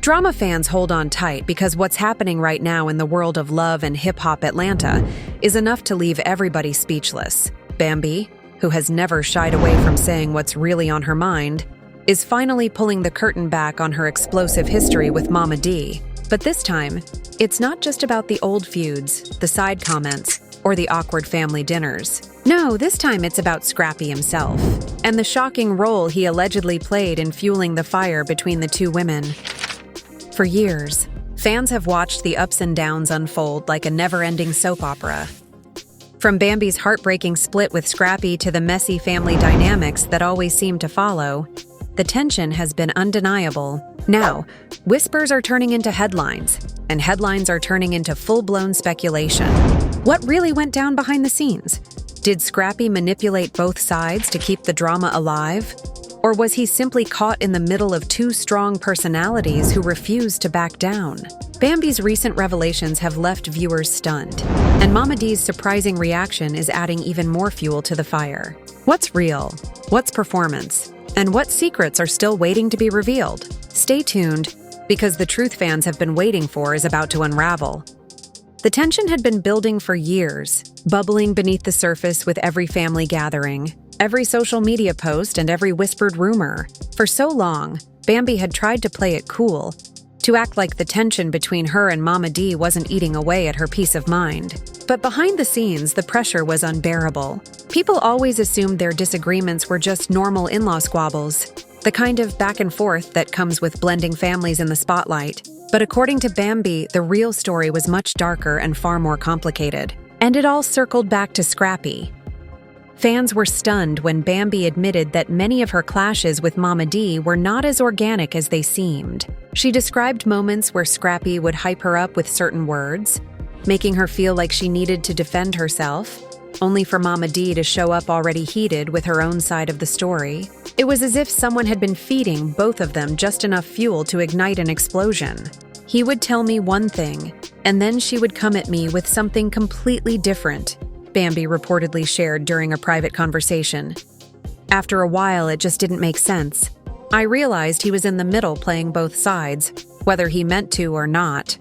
Drama fans hold on tight because what's happening right now in the world of love and hip-hop Atlanta is enough to leave everybody speechless. Bambi, who has never shied away from saying what's really on her mind, is finally pulling the curtain back on her explosive history with Momma Dee. But this time, it's not just about the old feuds, the side comments, or the awkward family dinners. No, this time it's about Scrappy himself, and the shocking role he allegedly played in fueling the fire between the two women. For years, fans have watched the ups and downs unfold like a never-ending soap opera. From Bambi's heartbreaking split with Scrappy to the messy family dynamics that always seem to follow, the tension has been undeniable. Now, whispers are turning into headlines, and headlines are turning into full-blown speculation. What really went down behind the scenes? Did Scrappy manipulate both sides to keep the drama alive? Or was he simply caught in the middle of two strong personalities who refused to back down? Bambi's recent revelations have left viewers stunned, and Momma Dee's surprising reaction is adding even more fuel to the fire. What's real? What's performance? And what secrets are still waiting to be revealed? Stay tuned, because the truth fans have been waiting for is about to unravel. The tension had been building for years, bubbling beneath the surface with every family gathering, every social media post, and every whispered rumor. For so long, Bambi had tried to play it cool, to act like the tension between her and Momma Dee wasn't eating away at her peace of mind. But behind the scenes, the pressure was unbearable. People always assumed their disagreements were just normal in-law squabbles, the kind of back and forth that comes with blending families in the spotlight. But according to Bambi, the real story was much darker and far more complicated. And it all circled back to Scrappy. Fans were stunned when Bambi admitted that many of her clashes with Momma Dee were not as organic as they seemed. She described moments where Scrappy would hype her up with certain words, making her feel like she needed to defend herself, only for Momma Dee to show up already heated with her own side of the story. It was as if someone had been feeding both of them just enough fuel to ignite an explosion. He would tell me one thing, and then she would come at me with something completely different, Bambi reportedly shared during a private conversation. After a while, it just didn't make sense. I realized he was in the middle playing both sides, whether he meant to or not.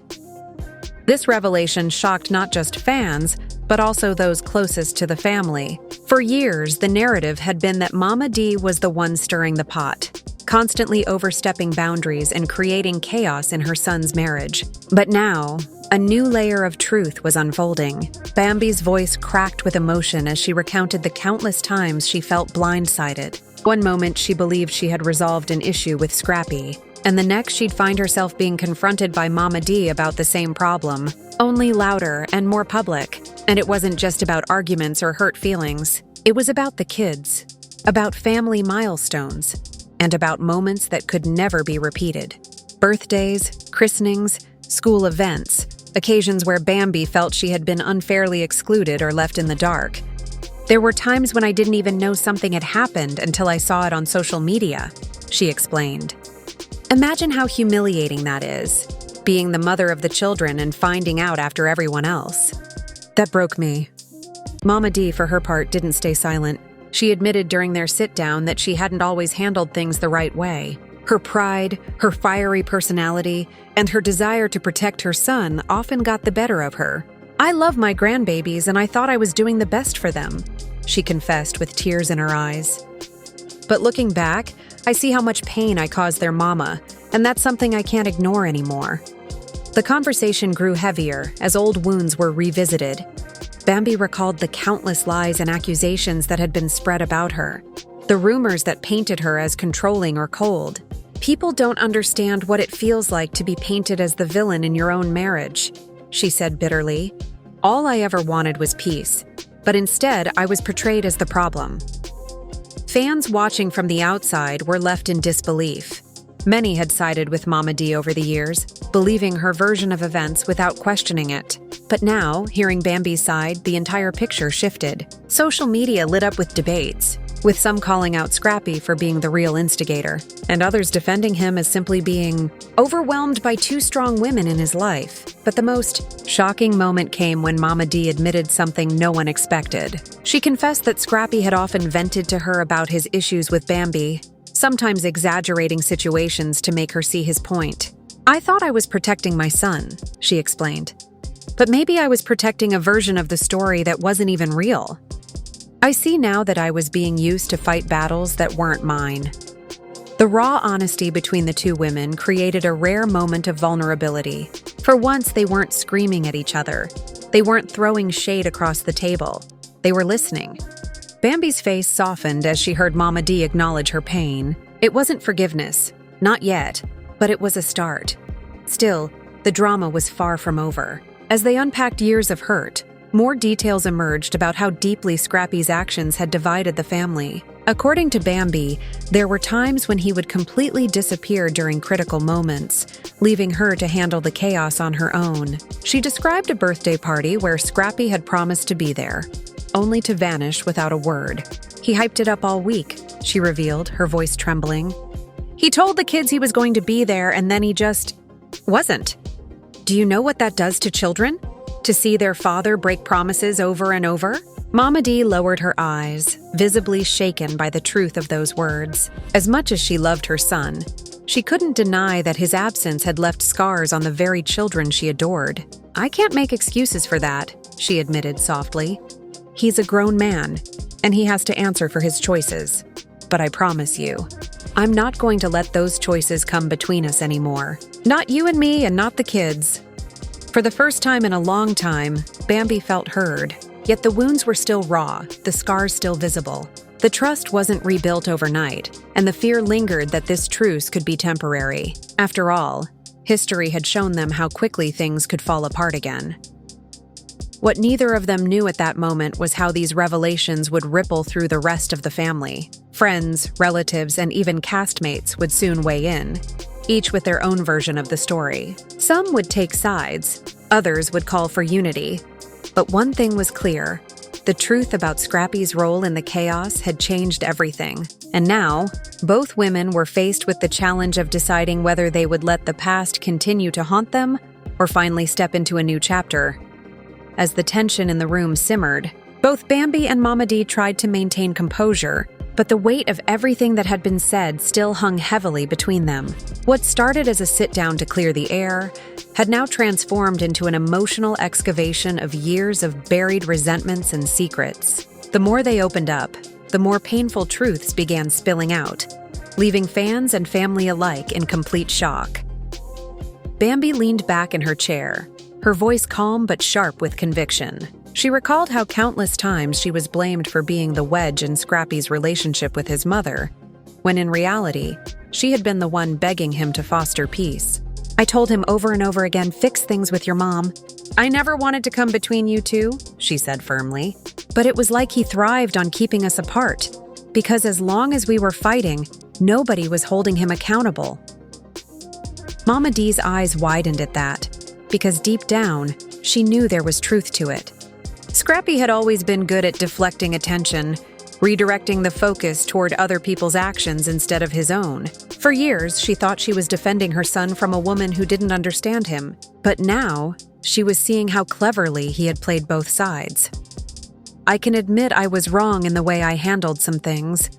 This revelation shocked not just fans, but also those closest to the family. For years, the narrative had been that Momma Dee was the one stirring the pot, constantly overstepping boundaries and creating chaos in her son's marriage. But now, a new layer of truth was unfolding. Bambi's voice cracked with emotion as she recounted the countless times she felt blindsided. One moment she believed she had resolved an issue with Scrappy, and the next she'd find herself being confronted by Momma Dee about the same problem, only louder and more public. And it wasn't just about arguments or hurt feelings. It was about the kids, about family milestones, and about moments that could never be repeated. Birthdays, christenings, school events, occasions where Bambi felt she had been unfairly excluded or left in the dark. There were times when I didn't even know something had happened until I saw it on social media, she explained. Imagine how humiliating that is, being the mother of the children and finding out after everyone else. That broke me. Momma Dee, for her part, didn't stay silent. She admitted during their sit-down that she hadn't always handled things the right way. Her pride, her fiery personality, and her desire to protect her son often got the better of her. "I love my grandbabies and I thought I was doing the best for them," she confessed with tears in her eyes. "But looking back, I see how much pain I caused their mama, and that's something I can't ignore anymore." The conversation grew heavier as old wounds were revisited. Bambi recalled the countless lies and accusations that had been spread about her, the rumors that painted her as controlling or cold. "People don't understand what it feels like to be painted as the villain in your own marriage," she said bitterly. "All I ever wanted was peace, but instead I was portrayed as the problem." Fans watching from the outside were left in disbelief. Many had sided with Momma Dee over the years, believing her version of events without questioning it. But now, hearing Bambi's side, the entire picture shifted. Social media lit up with debates, with some calling out Scrappy for being the real instigator, and others defending him as simply being overwhelmed by two strong women in his life. But the most shocking moment came when Momma Dee admitted something no one expected. She confessed that Scrappy had often vented to her about his issues with Bambi, sometimes exaggerating situations to make her see his point. "I thought I was protecting my son," she explained. "But maybe I was protecting a version of the story that wasn't even real. I see now that I was being used to fight battles that weren't mine." The raw honesty between the two women created a rare moment of vulnerability. For once, they weren't screaming at each other. They weren't throwing shade across the table. They were listening. Bambi's face softened as she heard Momma Dee acknowledge her pain. It wasn't forgiveness. Not yet. But it was a start. Still, the drama was far from over. As they unpacked years of hurt, more details emerged about how deeply Scrappy's actions had divided the family. According to Bambi, there were times when he would completely disappear during critical moments, leaving her to handle the chaos on her own. She described a birthday party where Scrappy had promised to be there, only to vanish without a word. "He hyped it up all week," she revealed, her voice trembling. "He told the kids he was going to be there, and then he just wasn't. Do you know what that does to children? To see their father break promises over and over?" Momma Dee lowered her eyes, visibly shaken by the truth of those words. As much as she loved her son, she couldn't deny that his absence had left scars on the very children she adored. "I can't make excuses for that," she admitted softly. "He's a grown man, and he has to answer for his choices. But I promise you, I'm not going to let those choices come between us anymore. Not you and me, and not the kids." For the first time in a long time, Bambi felt heard. Yet the wounds were still raw, the scars still visible. The trust wasn't rebuilt overnight, and the fear lingered that this truce could be temporary. After all, history had shown them how quickly things could fall apart again. What neither of them knew at that moment was how these revelations would ripple through the rest of the family. Friends, relatives, and even castmates would soon weigh in, each with their own version of the story. Some would take sides, others would call for unity. But one thing was clear: the truth about Scrappy's role in the chaos had changed everything. And now, both women were faced with the challenge of deciding whether they would let the past continue to haunt them or finally step into a new chapter. As the tension in the room simmered, both Bambi and Momma Dee tried to maintain composure, but the weight of everything that had been said still hung heavily between them. What started as a sit-down to clear the air had now transformed into an emotional excavation of years of buried resentments and secrets. The more they opened up, the more painful truths began spilling out, leaving fans and family alike in complete shock. Bambi leaned back in her chair, her voice calm but sharp with conviction. She recalled how countless times she was blamed for being the wedge in Scrappy's relationship with his mother, when in reality, she had been the one begging him to foster peace. "I told him over and over again, fix things with your mom. I never wanted to come between you two," she said firmly. "But it was like he thrived on keeping us apart, because as long as we were fighting, nobody was holding him accountable." Momma Dee's eyes widened at that, because deep down, she knew there was truth to it. Scrappy had always been good at deflecting attention, redirecting the focus toward other people's actions instead of his own. For years, she thought she was defending her son from a woman who didn't understand him. But now, she was seeing how cleverly he had played both sides. "I can admit I was wrong in the way I handled some things,"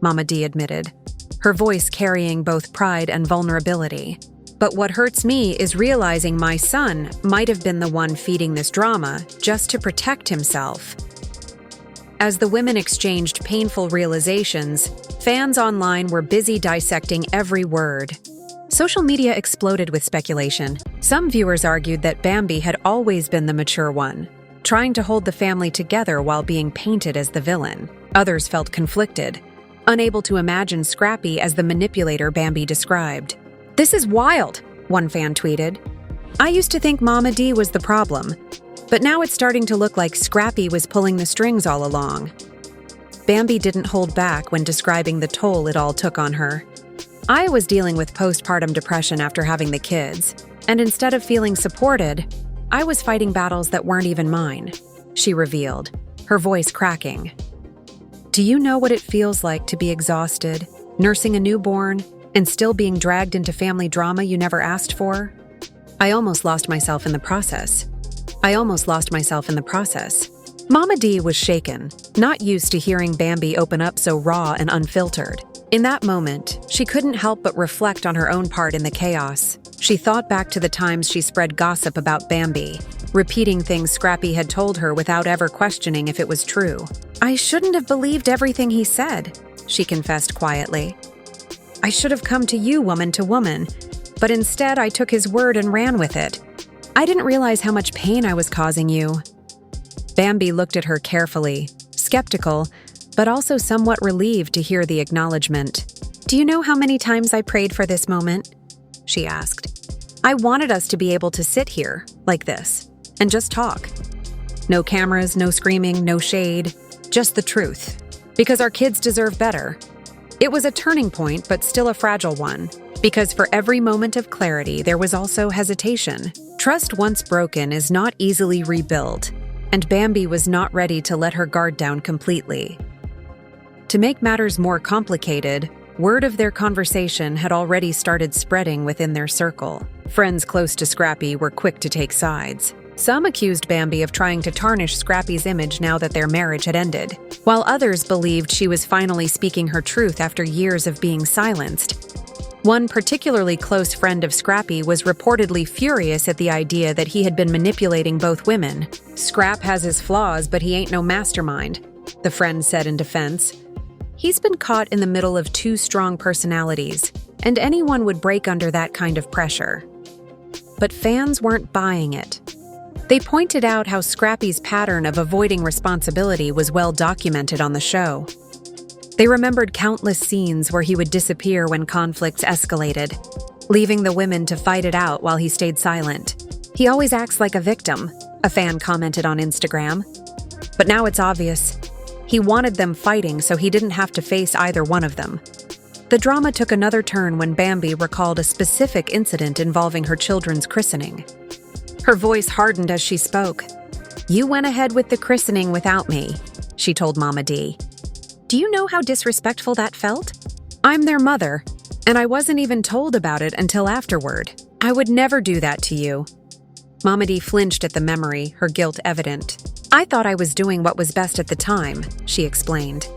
Momma Dee admitted, her voice carrying both pride and vulnerability. "But what hurts me is realizing my son might have been the one feeding this drama just to protect himself." As the women exchanged painful realizations, fans online were busy dissecting every word. Social media exploded with speculation. Some viewers argued that Bambi had always been the mature one, trying to hold the family together while being painted as the villain. Others felt conflicted, unable to imagine Scrappy as the manipulator Bambi described. "This is wild," one fan tweeted. "I used to think Momma Dee was the problem, but now it's starting to look like Scrappy was pulling the strings all along." Bambi didn't hold back when describing the toll it all took on her. "I was dealing with postpartum depression after having the kids, and instead of feeling supported, I was fighting battles that weren't even mine," she revealed, her voice cracking. "Do you know what it feels like to be exhausted, nursing a newborn, and still being dragged into family drama you never asked for? I almost lost myself in the process. Momma Dee was shaken, not used to hearing Bambi open up so raw and unfiltered. In that moment, she couldn't help but reflect on her own part in the chaos. She thought back to the times she spread gossip about Bambi, repeating things Scrappy had told her without ever questioning if it was true. "I shouldn't have believed everything he said," she confessed quietly. "I should have come to you woman to woman, but instead I took his word and ran with it. I didn't realize how much pain I was causing you." Bambi looked at her carefully, skeptical, but also somewhat relieved to hear the acknowledgement. "Do you know how many times I prayed for this moment?" she asked. "I wanted us to be able to sit here, like this, and just talk. No cameras, no screaming, no shade, just the truth. Because our kids deserve better." It was a turning point, but still a fragile one. Because for every moment of clarity, there was also hesitation. Trust once broken is not easily rebuilt, and Bambi was not ready to let her guard down completely. To make matters more complicated, word of their conversation had already started spreading within their circle. Friends close to Scrappy were quick to take sides. Some accused Bambi of trying to tarnish Scrappy's image now that their marriage had ended, while others believed she was finally speaking her truth after years of being silenced. One particularly close friend of Scrappy was reportedly furious at the idea that he had been manipulating both women. "Scrap has his flaws, but he ain't no mastermind," the friend said in defense. "He's been caught in the middle of two strong personalities, and anyone would break under that kind of pressure." But fans weren't buying it. They pointed out how Scrappy's pattern of avoiding responsibility was well documented on the show. They remembered countless scenes where he would disappear when conflicts escalated, leaving the women to fight it out while he stayed silent. "He always acts like a victim," a fan commented on Instagram. But now it's obvious. He wanted them fighting so he didn't have to face either one of them. The drama took another turn when Bambi recalled a specific incident involving her children's christening. Her voice hardened as she spoke. "You went ahead with the christening without me," she told Momma Dee. "Do you know how disrespectful that felt? I'm their mother, and I wasn't even told about it until afterward. I would never do that to you." Momma Dee flinched at the memory, her guilt evident. "I thought I was doing what was best at the time," she explained.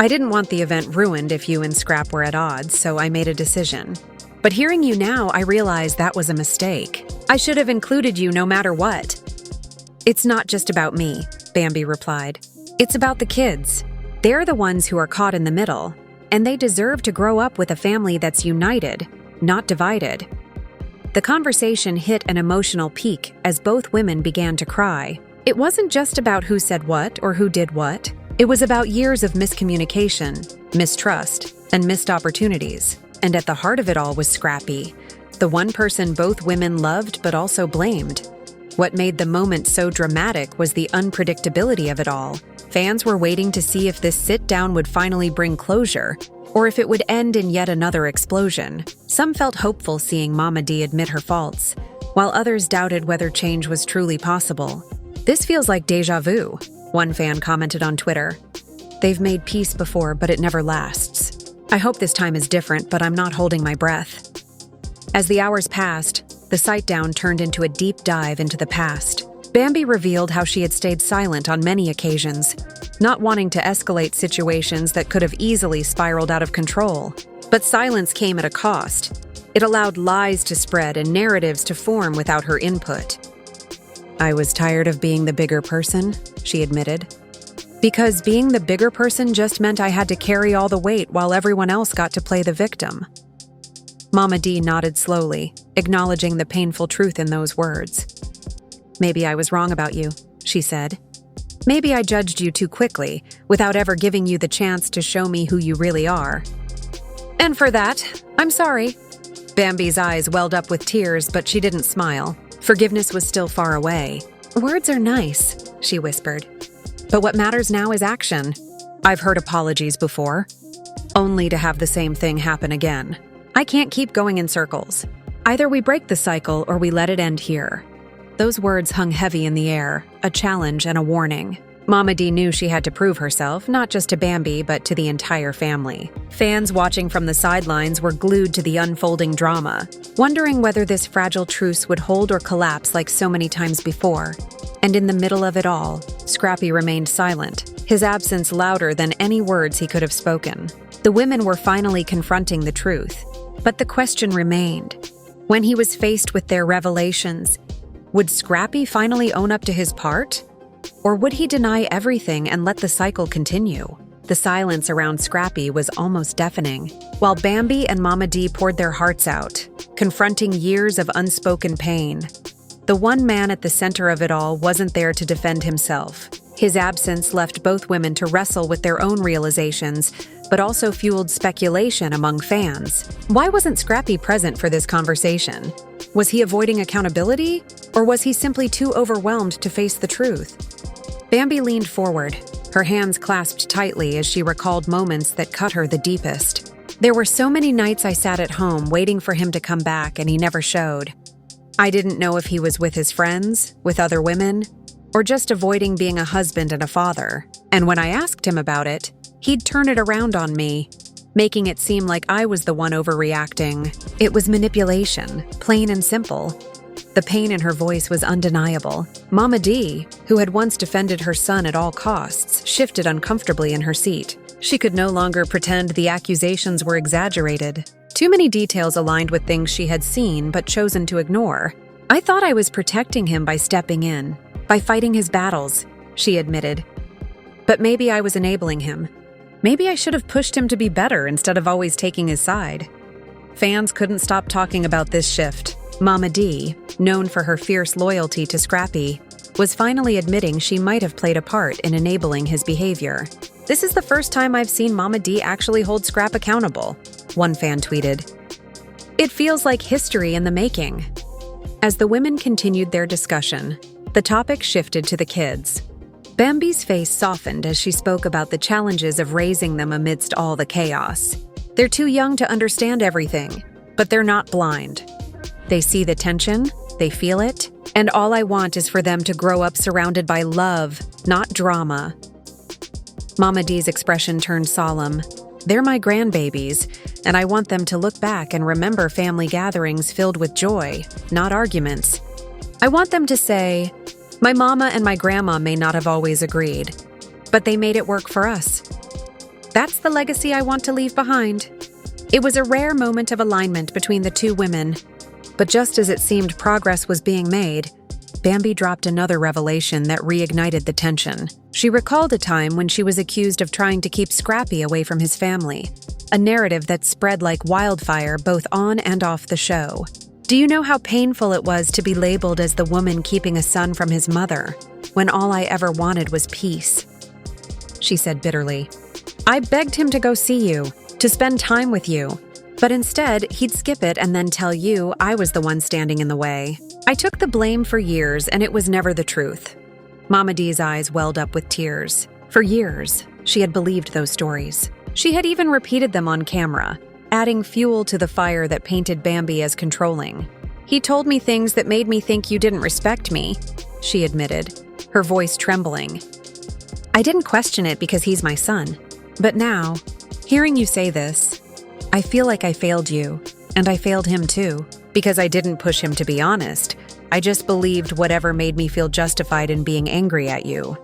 "I didn't want the event ruined if you and Scrap were at odds, so I made a decision. But hearing you now, I realize that was a mistake. I should have included you no matter what." "It's not just about me," Bambi replied. "It's about the kids. They're the ones who are caught in the middle, and they deserve to grow up with a family that's united, not divided." The conversation hit an emotional peak as both women began to cry. It wasn't just about who said what or who did what. It was about years of miscommunication, mistrust, and missed opportunities. And at the heart of it all was Scrappy, the one person both women loved but also blamed. What made the moment so dramatic was the unpredictability of it all. Fans were waiting to see if this sit-down would finally bring closure, or if it would end in yet another explosion. Some felt hopeful seeing Momma Dee admit her faults, while others doubted whether change was truly possible. "This feels like déjà vu," one fan commented on Twitter. "They've made peace before, but it never lasts. I hope this time is different, but I'm not holding my breath." As the hours passed, the sit-down turned into a deep dive into the past. Bambi revealed how she had stayed silent on many occasions, not wanting to escalate situations that could have easily spiraled out of control. But silence came at a cost. It allowed lies to spread and narratives to form without her input. "I was tired of being the bigger person," she admitted. "Because being the bigger person just meant I had to carry all the weight while everyone else got to play the victim." Momma Dee nodded slowly, acknowledging the painful truth in those words. "Maybe I was wrong about you," she said. "Maybe I judged you too quickly, without ever giving you the chance to show me who you really are. And for that, I'm sorry." Bambi's eyes welled up with tears, but she didn't smile. Forgiveness was still far away. "Words are nice," she whispered. "But what matters now is action. I've heard apologies before, only to have the same thing happen again. I can't keep going in circles. Either we break the cycle or we let it end here." Those words hung heavy in the air, a challenge and a warning. Momma Dee knew she had to prove herself, not just to Bambi, but to the entire family. Fans watching from the sidelines were glued to the unfolding drama, wondering whether this fragile truce would hold or collapse like so many times before. And in the middle of it all, Scrappy remained silent, his absence louder than any words he could have spoken. The women were finally confronting the truth, but the question remained. When he was faced with their revelations, would Scrappy finally own up to his part? Or would he deny everything and let the cycle continue? The silence around Scrappy was almost deafening, while Bambi and Momma Dee poured their hearts out, confronting years of unspoken pain. The one man at the center of it all wasn't there to defend himself. His absence left both women to wrestle with their own realizations, but also fueled speculation among fans. Why wasn't Scrappy present for this conversation? Was he avoiding accountability, or was he simply too overwhelmed to face the truth? Bambi leaned forward, her hands clasped tightly as she recalled moments that cut her the deepest. There were so many nights I sat at home waiting for him to come back and he never showed. I didn't know if he was with his friends, with other women, or just avoiding being a husband and a father. And when I asked him about it, he'd turn it around on me, making it seem like I was the one overreacting. It was manipulation, plain and simple. The pain in her voice was undeniable. Momma Dee, who had once defended her son at all costs, shifted uncomfortably in her seat. She could no longer pretend the accusations were exaggerated. Too many details aligned with things she had seen but chosen to ignore. I thought I was protecting him by stepping in, by fighting his battles, she admitted. But maybe I was enabling him. Maybe I should have pushed him to be better instead of always taking his side. Fans couldn't stop talking about this shift. Momma Dee, known for her fierce loyalty to Scrappy, was finally admitting she might have played a part in enabling his behavior. "This is the first time I've seen Momma Dee actually hold Scrap accountable," one fan tweeted. "It feels like history in the making." As the women continued their discussion, the topic shifted to the kids. Bambi's face softened as she spoke about the challenges of raising them amidst all the chaos. "They're too young to understand everything, but they're not blind. They see the tension, they feel it, and all I want is for them to grow up surrounded by love, not drama." Momma Dee's expression turned solemn. "They're my grandbabies, and I want them to look back and remember family gatherings filled with joy, not arguments. I want them to say, 'My mama and my grandma may not have always agreed, but they made it work for us.' That's the legacy I want to leave behind." It was a rare moment of alignment between the two women, but just as it seemed progress was being made, Bambi dropped another revelation that reignited the tension. She recalled a time when she was accused of trying to keep Scrappy away from his family, a narrative that spread like wildfire both on and off the show. "Do you know how painful it was to be labeled as the woman keeping a son from his mother, when all I ever wanted was peace?" she said bitterly. "I begged him to go see you, to spend time with you, but instead he'd skip it and then tell you I was the one standing in the way. I took the blame for years and it was never the truth." Momma Dee's eyes welled up with tears. For years, she had believed those stories. She had even repeated them on camera, adding fuel to the fire that painted Bambi as controlling. "He told me things that made me think you didn't respect me," she admitted, her voice trembling. "I didn't question it because he's my son. But now, hearing you say this, I feel like I failed you, and I failed him too, because I didn't push him to be honest. I just believed whatever made me feel justified in being angry at you."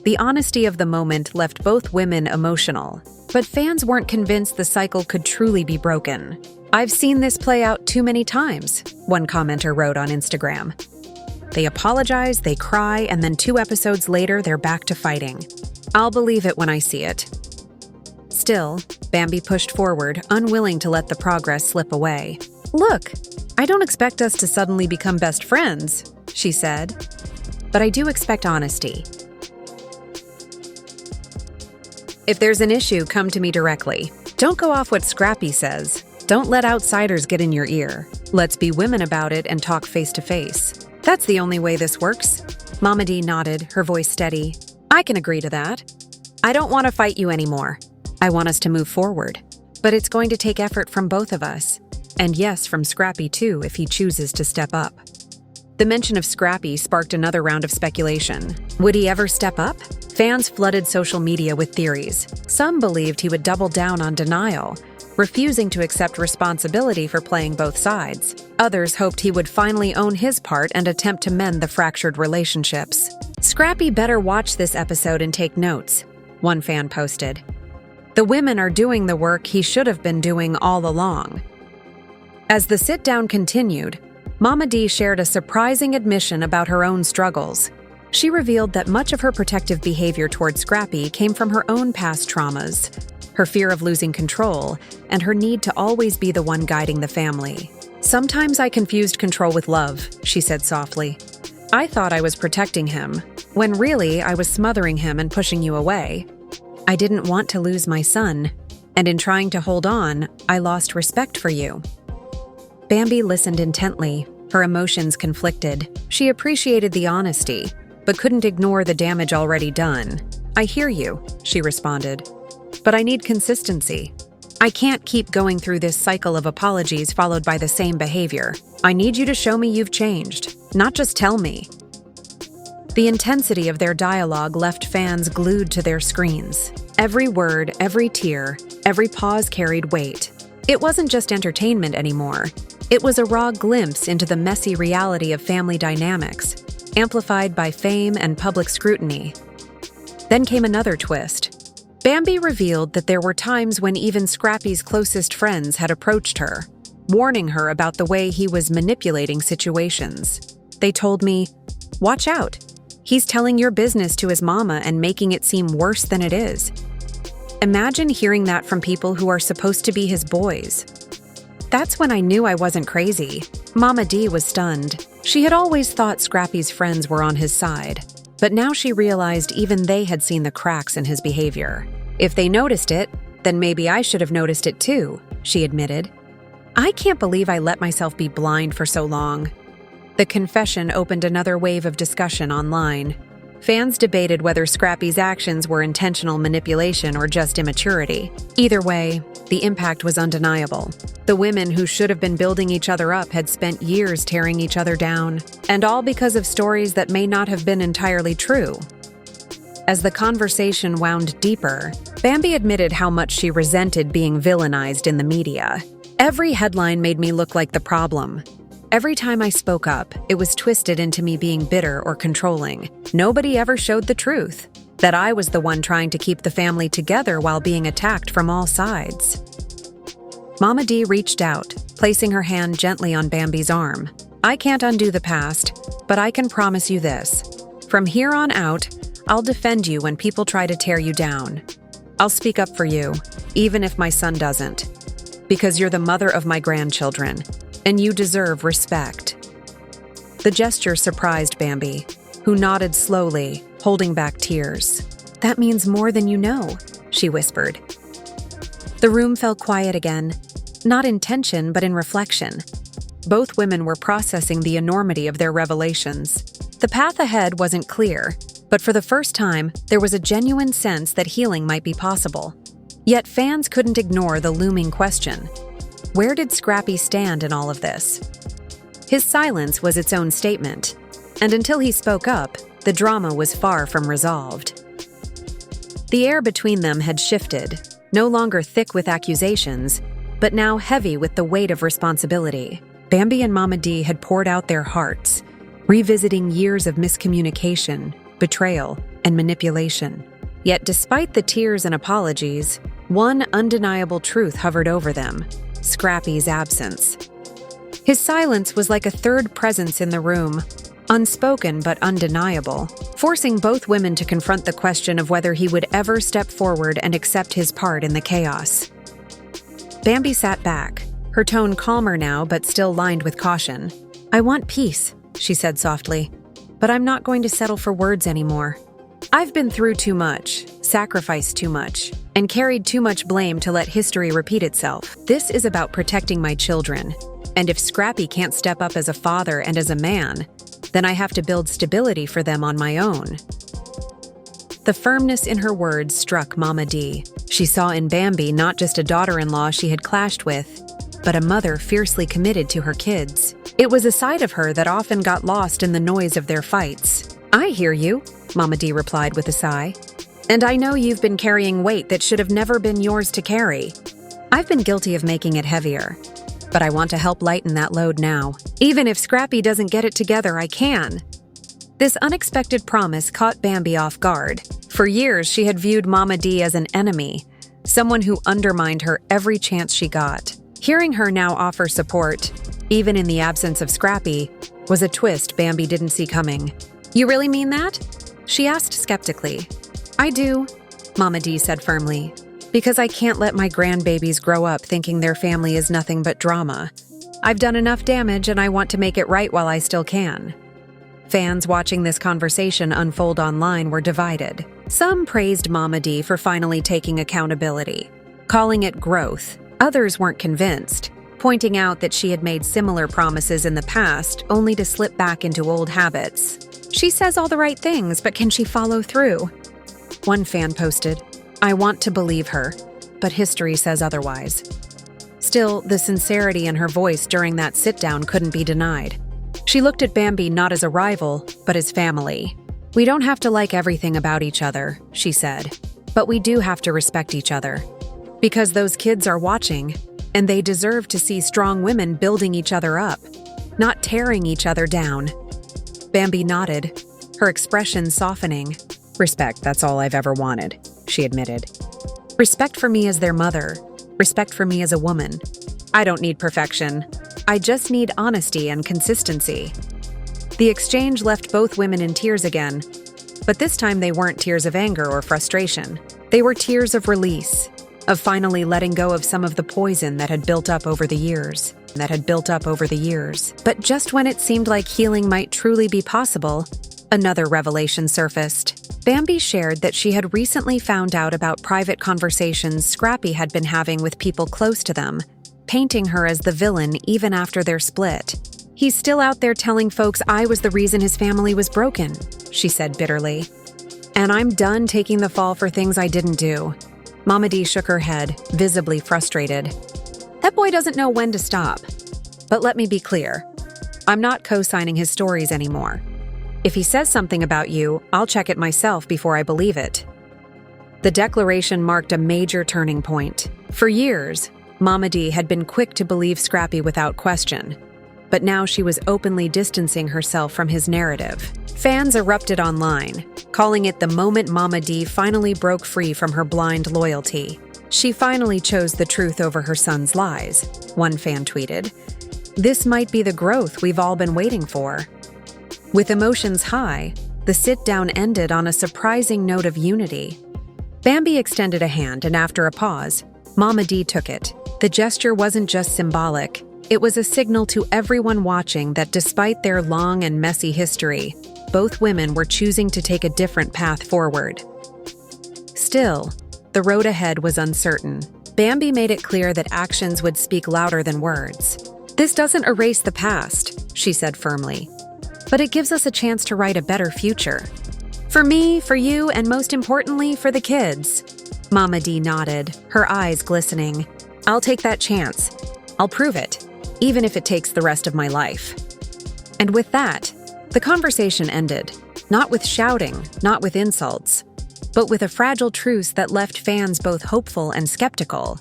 The honesty of the moment left both women emotional, but fans weren't convinced the cycle could truly be broken. "I've seen this play out too many times," one commenter wrote on Instagram. "They apologize, they cry, and then 2 episodes later they're back to fighting. I'll believe it when I see it." Still, Bambi pushed forward, unwilling to let the progress slip away. "Look, I don't expect us to suddenly become best friends," she said, "but I do expect honesty. If there's an issue, come to me directly. Don't go off what Scrappy says. Don't let outsiders get in your ear. Let's be women about it and talk face to face. That's the only way this works." Momma Dee nodded, her voice steady. "I can agree to that. I don't want to fight you anymore. I want us to move forward. But it's going to take effort from both of us. And yes, from Scrappy too, if he chooses to step up." The mention of Scrappy sparked another round of speculation. Would he ever step up? Fans flooded social media with theories. Some believed he would double down on denial, refusing to accept responsibility for playing both sides. Others hoped he would finally own his part and attempt to mend the fractured relationships. "Scrappy better watch this episode and take notes," one fan posted. "The women are doing the work he should have been doing all along." As the sit-down continued, Momma Dee shared a surprising admission about her own struggles. She revealed that much of her protective behavior toward Scrappy came from her own past traumas, her fear of losing control, and her need to always be the one guiding the family. "Sometimes I confused control with love," she said softly. "I thought I was protecting him, when really I was smothering him and pushing you away. I didn't want to lose my son, and in trying to hold on, I lost respect for you." Bambi listened intently, her emotions conflicted. She appreciated the honesty, but couldn't ignore the damage already done. "I hear you," she responded, "but I need consistency. I can't keep going through this cycle of apologies followed by the same behavior. I need you to show me you've changed, not just tell me." The intensity of their dialogue left fans glued to their screens. Every word, every tear, every pause carried weight. It wasn't just entertainment anymore. It was a raw glimpse into the messy reality of family dynamics, amplified by fame and public scrutiny. Then came another twist. Bambi revealed that there were times when even Scrappy's closest friends had approached her, warning her about the way he was manipulating situations. "They told me, 'Watch out. He's telling your business to his mama and making it seem worse than it is.'" Imagine hearing that from people who are supposed to be his boys. That's when I knew I wasn't crazy. Momma Dee was stunned. She had always thought Scrappy's friends were on his side, but now she realized even they had seen the cracks in his behavior. "If they noticed it, then maybe I should have noticed it too," she admitted. "I can't believe I let myself be blind for so long." The confession opened another wave of discussion online. Fans debated whether Scrappy's actions were intentional manipulation or just immaturity. Either way, the impact was undeniable. The women who should have been building each other up had spent years tearing each other down, and all because of stories that may not have been entirely true. As the conversation wound deeper, Bambi admitted how much she resented being villainized in the media. "Every headline made me look like the problem. Every time I spoke up, it was twisted into me being bitter or controlling. Nobody ever showed the truth, that I was the one trying to keep the family together while being attacked from all sides." Momma Dee reached out, placing her hand gently on Bambi's arm. "I can't undo the past, but I can promise you this. From here on out, I'll defend you when people try to tear you down. I'll speak up for you, even if my son doesn't. Because you're the mother of my grandchildren, and you deserve respect." The gesture surprised Bambi, who nodded slowly, holding back tears. "That means more than you know," she whispered. The room fell quiet again, not in tension but in reflection. Both women were processing the enormity of their revelations. The path ahead wasn't clear, but for the first time, there was a genuine sense that healing might be possible. Yet fans couldn't ignore the looming question. Where did Scrappy stand in all of this? His silence was its own statement, and until he spoke up, the drama was far from resolved. The air between them had shifted, no longer thick with accusations, but now heavy with the weight of responsibility. Bambi and Momma Dee had poured out their hearts, revisiting years of miscommunication, betrayal, and manipulation. Yet despite the tears and apologies, one undeniable truth hovered over them: Scrappy's absence. His silence was like a third presence in the room, unspoken but undeniable, forcing both women to confront the question of whether he would ever step forward and accept his part in the chaos. Bambi sat back, her tone calmer now but still lined with caution. "I want peace," she said softly, "but I'm not going to settle for words anymore. I've been through too much, sacrificed too much, and carried too much blame to let history repeat itself. This is about protecting my children, and if Scrappy can't step up as a father and as a man, then I have to build stability for them on my own." The firmness in her words struck Momma Dee. She saw in Bambi not just a daughter-in-law she had clashed with, but a mother fiercely committed to her kids. It was a side of her that often got lost in the noise of their fights. "I hear you," Momma Dee replied with a sigh. "And I know you've been carrying weight that should have never been yours to carry. I've been guilty of making it heavier, but I want to help lighten that load now. Even if Scrappy doesn't get it together, I can." This unexpected promise caught Bambi off guard. For years, she had viewed Momma Dee as an enemy, someone who undermined her every chance she got. Hearing her now offer support, even in the absence of Scrappy, was a twist Bambi didn't see coming. "You really mean that?" she asked skeptically. "I do," Momma Dee said firmly, "because I can't let my grandbabies grow up thinking their family is nothing but drama. I've done enough damage and I want to make it right while I still can." Fans watching this conversation unfold online were divided. Some praised Momma Dee for finally taking accountability, calling it growth. Others weren't convinced, pointing out that she had made similar promises in the past only to slip back into old habits. "She says all the right things, but can she follow through?" One fan posted, "I want to believe her, but history says otherwise." Still, the sincerity in her voice during that sit-down couldn't be denied. She looked at Bambi not as a rival, but as family. "We don't have to like everything about each other," she said, "but we do have to respect each other. Because those kids are watching, and they deserve to see strong women building each other up, not tearing each other down." Bambi nodded, her expression softening. "Respect, that's all I've ever wanted," she admitted. "Respect for me as their mother. Respect for me as a woman. I don't need perfection. I just need honesty and consistency." The exchange left both women in tears again, but this time they weren't tears of anger or frustration. They were tears of release, of finally letting go of some of the poison that had built up over the years. But just when it seemed like healing might truly be possible, another revelation surfaced. Bambi shared that she had recently found out about private conversations Scrappy had been having with people close to them, painting her as the villain even after their split. "He's still out there telling folks I was the reason his family was broken," she said bitterly. "And I'm done taking the fall for things I didn't do." Momma Dee shook her head, visibly frustrated. "That boy doesn't know when to stop. But let me be clear. I'm not co-signing his stories anymore. If he says something about you, I'll check it myself before I believe it." The declaration marked a major turning point. For years, Momma Dee had been quick to believe Scrappy without question, but now she was openly distancing herself from his narrative. Fans erupted online, calling it the moment Momma Dee finally broke free from her blind loyalty. "She finally chose the truth over her son's lies," one fan tweeted. "This might be the growth we've all been waiting for." With emotions high, the sit-down ended on a surprising note of unity. Bambi extended a hand, and after a pause, Momma Dee took it. The gesture wasn't just symbolic, it was a signal to everyone watching that despite their long and messy history, both women were choosing to take a different path forward. Still, the road ahead was uncertain. Bambi made it clear that actions would speak louder than words. "This doesn't erase the past," she said firmly, "but it gives us a chance to write a better future. For me, for you, and most importantly, for the kids." Momma Dee nodded, her eyes glistening. "I'll take that chance. I'll prove it, even if it takes the rest of my life." And with that, the conversation ended, not with shouting, not with insults, but with a fragile truce that left fans both hopeful and skeptical.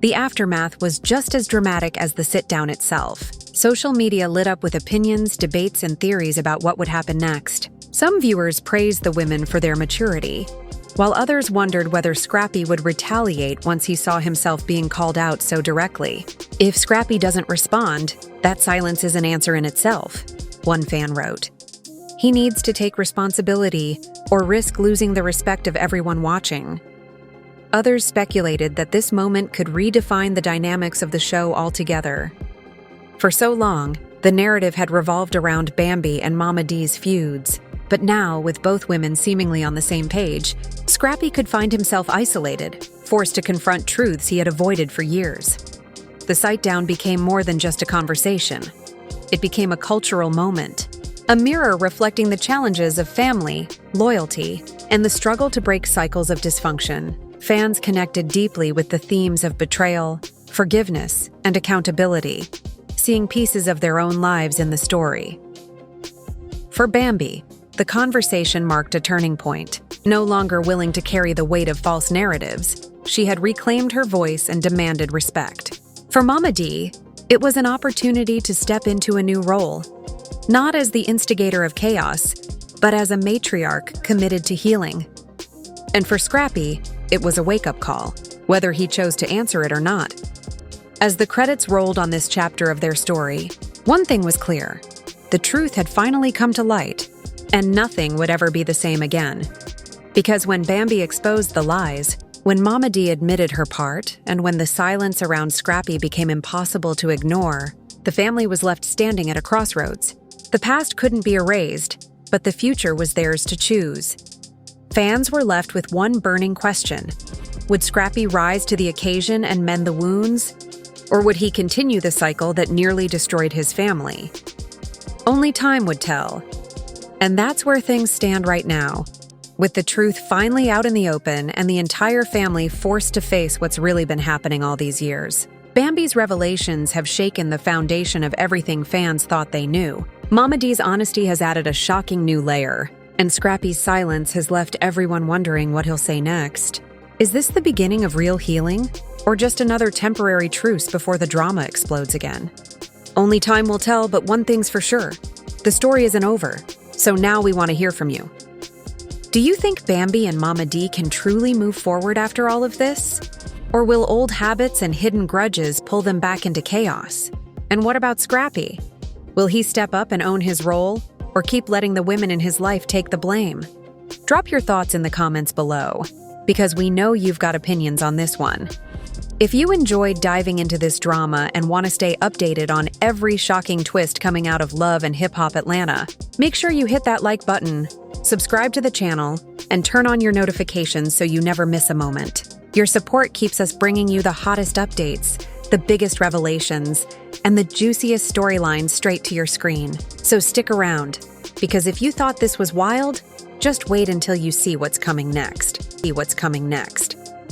The aftermath was just as dramatic as the sit-down itself. Social media lit up with opinions, debates, and theories about what would happen next. Some viewers praised the women for their maturity, while others wondered whether Scrappy would retaliate once he saw himself being called out so directly. "If Scrappy doesn't respond, that silence is an answer in itself," one fan wrote. "He needs to take responsibility or risk losing the respect of everyone watching." Others speculated that this moment could redefine the dynamics of the show altogether. For so long, the narrative had revolved around Bambi and Momma Dee's feuds, but now, with both women seemingly on the same page, Scrappy could find himself isolated, forced to confront truths he had avoided for years. The sit-down became more than just a conversation. It became a cultural moment, a mirror reflecting the challenges of family, loyalty, and the struggle to break cycles of dysfunction. Fans connected deeply with the themes of betrayal, forgiveness, and accountability, seeing pieces of their own lives in the story. For Bambi, the conversation marked a turning point. No longer willing to carry the weight of false narratives, she had reclaimed her voice and demanded respect. For Momma Dee, it was an opportunity to step into a new role, not as the instigator of chaos, but as a matriarch committed to healing. And for Scrappy, it was a wake-up call, whether he chose to answer it or not. As the credits rolled on this chapter of their story, one thing was clear. The truth had finally come to light, and nothing would ever be the same again. Because when Bambi exposed the lies, when Momma Dee admitted her part, and when the silence around Scrappy became impossible to ignore, the family was left standing at a crossroads. The past couldn't be erased, but the future was theirs to choose. Fans were left with one burning question. Would Scrappy rise to the occasion and mend the wounds? Or would he continue the cycle that nearly destroyed his family? Only time would tell. And that's where things stand right now, with the truth finally out in the open and the entire family forced to face what's really been happening all these years. Bambi's revelations have shaken the foundation of everything fans thought they knew. Momma Dee's honesty has added a shocking new layer, and Scrappy's silence has left everyone wondering what he'll say next. Is this the beginning of real healing, or just another temporary truce before the drama explodes again? Only time will tell, but one thing's for sure. The story isn't over, so now we want to hear from you. Do you think Bambi and Momma Dee can truly move forward after all of this? Or will old habits and hidden grudges pull them back into chaos? And what about Scrappy? Will he step up and own his role, or keep letting the women in his life take the blame? Drop your thoughts in the comments below, because we know you've got opinions on this one. If you enjoyed diving into this drama and want to stay updated on every shocking twist coming out of Love and Hip Hop Atlanta, make sure you hit that like button, subscribe to the channel, and turn on your notifications so you never miss a moment. Your support keeps us bringing you the hottest updates, the biggest revelations, and the juiciest storylines straight to your screen. So stick around, because if you thought this was wild, just wait until you see what's coming next.